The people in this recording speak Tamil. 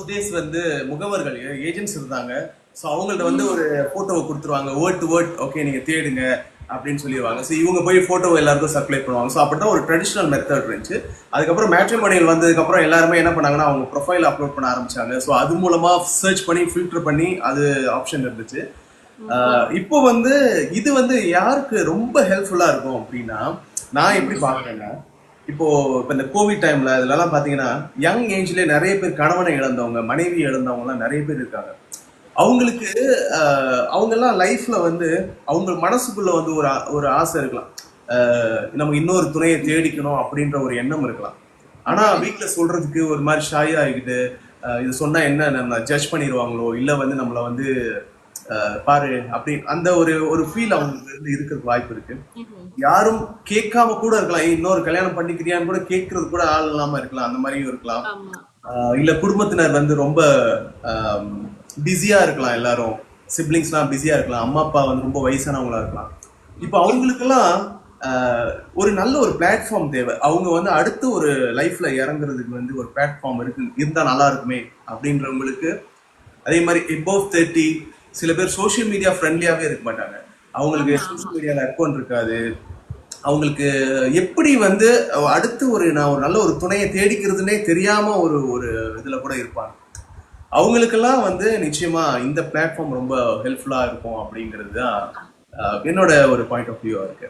தோஸ் டேஸ் வந்து முகவர்கள் ஏஜென்ட்ஸ் இருந்தாங்க. ஸோ அவங்கள்ட்ட வந்து ஒரு போட்டோவை கொடுத்துருவாங்க, வேர்ட் டு வேர்ட் ஓகே நீங்க தேடுங்க அப்படின்னு சொல்லிடுவாங்க. ஸோ இவங்க போய் போட்டோவை எல்லாருக்கும் சப்ளை பண்ணுவாங்க. ஸோ அப்படிதான் ஒரு ட்ரெடிஷனல் மெத்தட் இருந்துச்சு. அதுக்கப்புறம் மேட்ரிமோனியல் வந்ததுக்கப்புறம் எல்லாருமே என்ன பண்ணாங்கன்னா அவங்க ப்ரொஃபைல் அப்லோட் பண்ண ஆரம்பிச்சாங்க. ஸோ அது மூலமா சர்ச் பண்ணி ஃபில்டர் பண்ணி அது ஆப்ஷன் இருந்துச்சு. இப்போ வந்து இது வந்து யாருக்கு ரொம்ப ஹெல்ப்ஃபுல்லா இருக்கும் அப்படின்னா, நான் எப்படி பாக்குறேன்னா, இப்போ இந்த கோவிட் டைம்ல இதுலலாம் பாத்தீங்கன்னா யங் ஏஜ்ல நிறைய பேர் கணவனை இழந்தவங்க, மனைவி இழந்தவங்க எல்லாம் நிறைய பேர் இருக்காங்க. அவங்களுக்கு அவங்க எல்லாம் லைஃப்ல வந்து அவங்க மனசுக்குள்ள வந்து ஒரு ஆசை இருக்கலாம். நம்ம இன்னொரு துணையை தேடிக்கணும் அப்படின்ற ஒரு எண்ணம் இருக்கலாம். ஆனா வீட்டுல சொல்றதுக்கு ஒரு மாதிரி ஷாய் ஆகிக்கிட்டு இது சொன்னா என்ன நம்ம ஜட்ஜ் பண்ணிடுவாங்களோ, இல்ல வந்து நம்மள வந்து பாரு அப்படி அந்த ஒரு ஒரு ஃபீல் அவங்களுக்கு இருந்து இருக்கிறதுக்கு வாய்ப்பு இருக்கு. யாரும் கேட்காம கூட இருக்கலாம். இன்னொரு கல்யாணம் பண்ணிக்கிறியான்னு கூட கேட்கறது கூட ஆள் இல்லாம இருக்கலாம். அந்த மாதிரியும் இருக்கலாம். இல்ல குடும்பத்தினர் வந்து ரொம்ப பிஸியா இருக்கலாம். எல்லாரும் சிப்ளிங்ஸ்லாம் பிஸியா இருக்கலாம். அம்மா அப்பா வந்து ரொம்ப வயசானவங்களா இருக்கலாம். இப்போ அவங்களுக்கெல்லாம் ஒரு நல்ல ஒரு பிளாட்ஃபார்ம் தேவை. அவங்க வந்து அடுத்து ஒரு லைஃப்ல இறங்குறதுக்கு வந்து ஒரு பிளாட்ஃபார்ம் இருந்தா நல்லா இருக்குமே அப்படின்றவங்களுக்கு. அதே மாதிரி எபோவ் 30 சில பேர் சோசியல் மீடியா ஃப்ரெண்ட்லியாவே இருக்க மாட்டாங்க. அவங்களுக்கு சோசியல் மீடியால அக்கௌண்ட் இருக்காது. அவங்களுக்கு எப்படி வந்து அடுத்து நான் ஒரு நல்ல ஒரு துணையை தேடிக்கிறதுனே தெரியாம ஒரு ஒரு இதுல கூட இருப்பாங்க. அவங்களுக்கெல்லாம் வந்து நிச்சயமா இந்த பிளாட்ஃபார்ம் ரொம்ப ஹெல்ப்ஃபுல்லா இருக்கும் அப்படிங்கிறது தான் என்னோட ஒரு பாயிண்ட் ஆஃப் வியூவா இருக்கு.